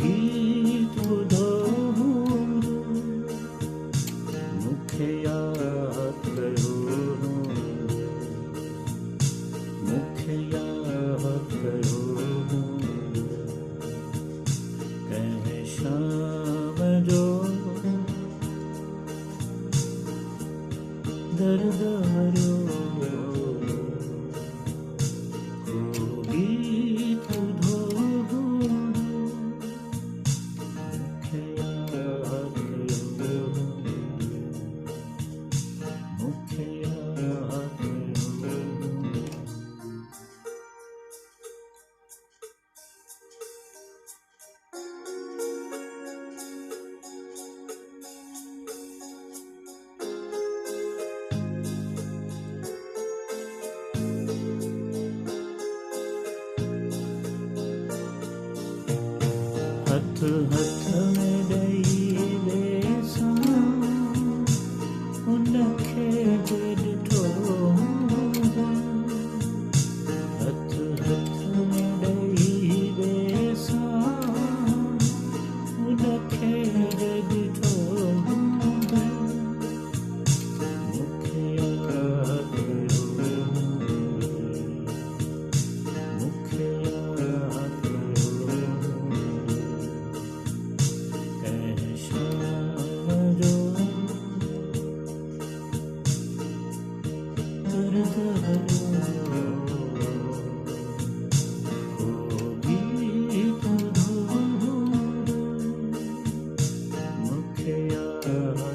गीत ॿुधो मूंखे यादि कयो मूंखे यादि कयो कंहिं शाम जो दर्द भरियो गीत ॿुधो मूंखे यादि कयो मूंखे यादि कयो हथ हथ में ॾेई ॾेसां उनखे ॾिठो हथ हथ में ॾेई ॾेसां उनखे ॾिठो मूंखे यादि कयो मूंखे यादि कयो कंहिं शाम जो दर्द भरियो गीत ॿुधो मूंखे यादि